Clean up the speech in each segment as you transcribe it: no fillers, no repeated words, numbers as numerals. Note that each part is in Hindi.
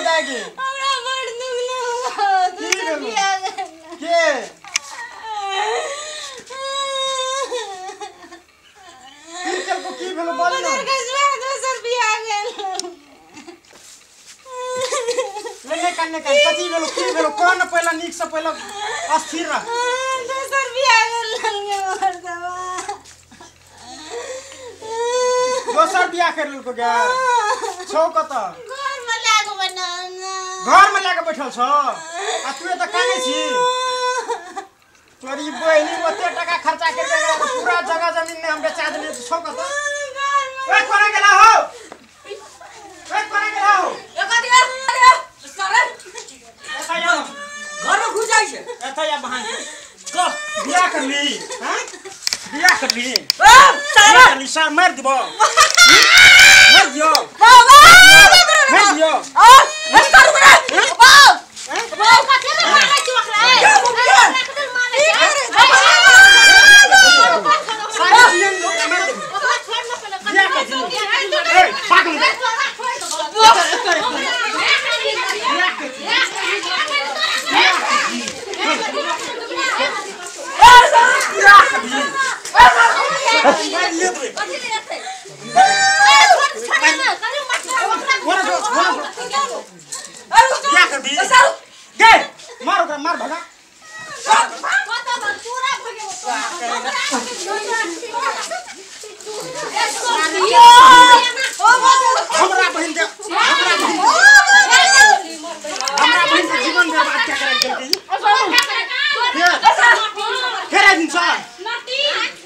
जाएगी हमरा बड़ दुख लगा दूसर बियाह के की भेलो बोल ना दूसर बियाह गेल लेने कन्ने का कथी भेलो की भेलो कोन पहला नीक से पहला अस्थिर रह दूसर बियाह गेल मर्दवा दोसर बियाह कर लेलको गे छौ कत घर में लाग बना घर में लाके बैठल छ आ तू त काने छी तोरी बहिनी ओते टका खर्चा कर के पूरा जगह जमीन ने हम बेचा देले छौ कत ए कोना गेला हो ए कोना गेला हो ए कदिया सरे ऐसा या घर में घुस जाई छे ऐसा या बहन को बियाह कर ली हैं बियाह कर ली ए सारा निशा मार दिबो मार दियो बाबा मार दियो आ ए करू रे बाबा कथे में मारै छी ओकरा सारा जीवन मार दिबो बियाह कर दी ए पागल क्या कर दी गे मार ओकरा मार भगा हमरा बहन के जीवन बर्बाद क्या करे जल्दी फेर दिन सा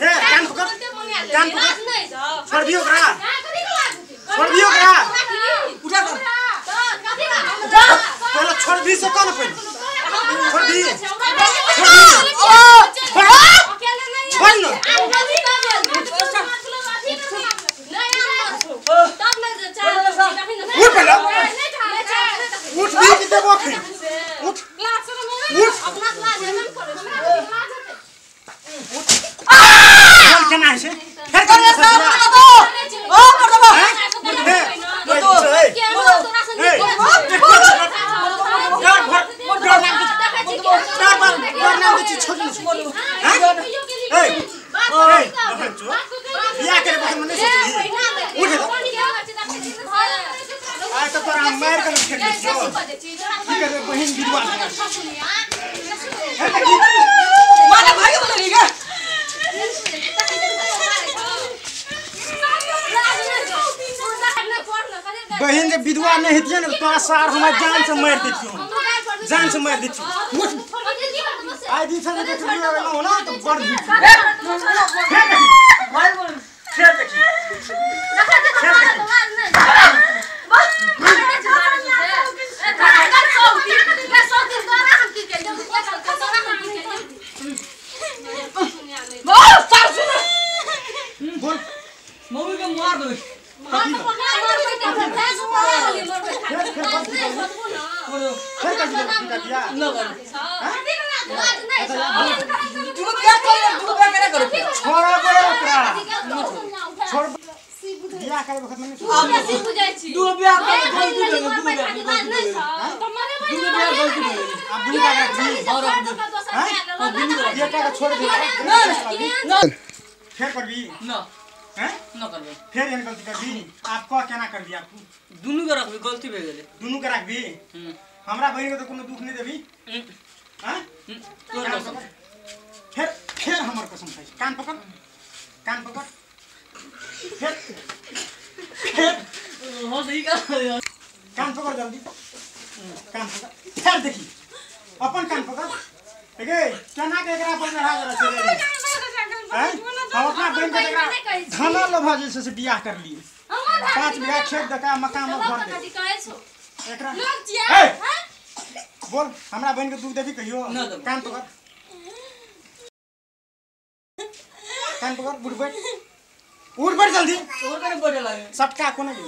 हे कान पकड़ छोड़ दियो ओकरा उठा कर पहले छोड़ दी से कौन पहले छोड़ दी बोल ना उठ पहले उठ भी कि देबो खे उठ बोल केना है से फेर कर ओ मर्दवा बहन विधवा माने भाई बोल रही है बहन जब विधवा नहीं हेतिए ना तो सार हमार जान से मार देतियो जान से मार देतियो आई दी से देख लियो ना हो ना तो बड़ भाई बोल फेर देखी बोल मम्मी को मार दो बियाह करे वक्त में दू रुपया छोड़ दे फिर कर भी ना हैं ना करबे फिर एहन गलती कर भी आपको केना कर दिया दुनु के रखबे गलती भे गेले दुनु के रखबी हमरा बहिन के तो कोनो दुख नहीं देबी हैं फिर हमर कसम खाई कान पकड़ फिर हो सही का कान पकड़ जल्दी कान पकड़ फिर देखी अपन कान पकड़ ठीक है केना के एकरा पर रहा जरा से हैं हम अपना बहन के एकरा खाना लभा जैसे से बियाह कर लिए 5 बीघा खेत दका मकान में घर दे एकरा ए बोल हमरा बहन के दूध देबी कहियो कान पकड़ उठ बैठ जल्दी तोर करे बड़े लागे सबका कोने दे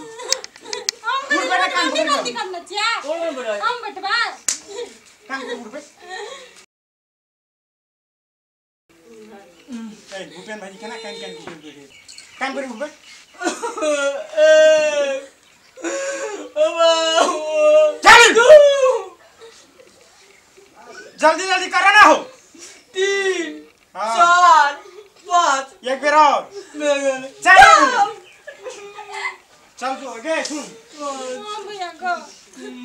उठ बैठ कान पकड़ गलती करना चाहिए तोर में बड़े हम बैठबा कान पकड़ उठ बैठ ए भूपेन भाई केना कान कान पर उठ बैठ चल जल्दी जल्दी करो ना हो 3 हाँ। 4 5 एक बेर और चल चल जो गे सुन हां भैया को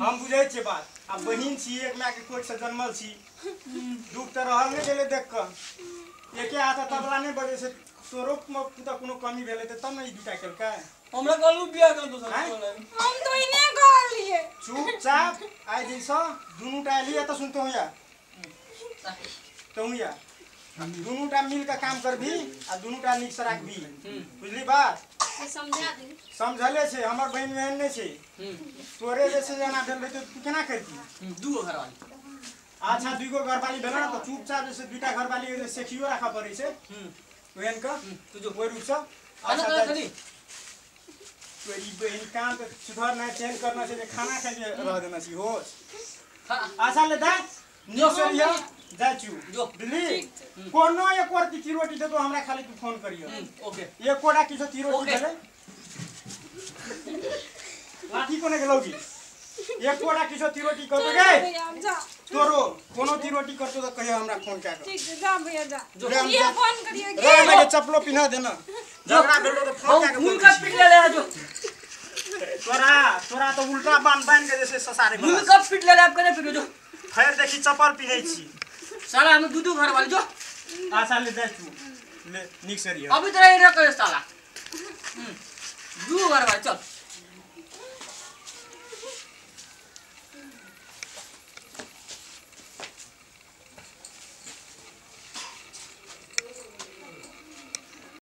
हम बुझै छियै बात आ बहिन छी एक माय के कोख से जन्मल छी दुख त रहल नै गेले देख क एके हाथ तबला नै बजे से तोरो पुता कोनो कमी भेले त तब नै दुटा केलकै हमरा कहलू बियाह कर दो हैं? हम तो इने कहलिए चुपचाप आइ दिन से दुनुटा लिए त सुनतो हुया तो हुया दुनुटा मिल के काम करबी आ दुनुटा निक से राखबी बुझली बात समझा दे समझले छे हमर बहिन एहन नै छे तोरे जैसे जना भेल रहे तू केना करती दूगो घर वाली अच्छा दुगो घरवाली भेल ना तो चुपचाप जैसे दुटा घरवाली के सेखियो राखा पड़े छे ओहन का तू जो ओइ रूप से खाना अच्छा खाली तोरी बहिन काम के सुधारना चेंज करना छे जे खाना खाइ रह देना छी हो हां आशा ले दा निसरिया जाचू जो दिल्ली कोनो एक और की रोटी दे तो हमरा खाली तू फोन करियो ओके एक कोड़ा की जो रोटी ओके। देले लाठी कोने गेलोगी एक कोड़ा की जो रोटी कर तो गे भैया जा तोरो कोनो रोटी करतो तो कहियो हमरा फोन क्या कर ठीक है जा भैया जा जो हम ये फोन करिए रे गे लगे चप्पलो पिना देना झगड़ा भेलो तो फोन क्या मुंह कर का पिट ले ले जो तोरा तो उल्टा बांध के जैसे ससारे मुंह का पिट ले ले आप करे पिटो जो खैर देखी चप्पल पिनै छी साला हम दूधू घर वाली जो आशा ले दे तू ले निक सरिया अभी तेरा ये रख साला दू घर वाली चल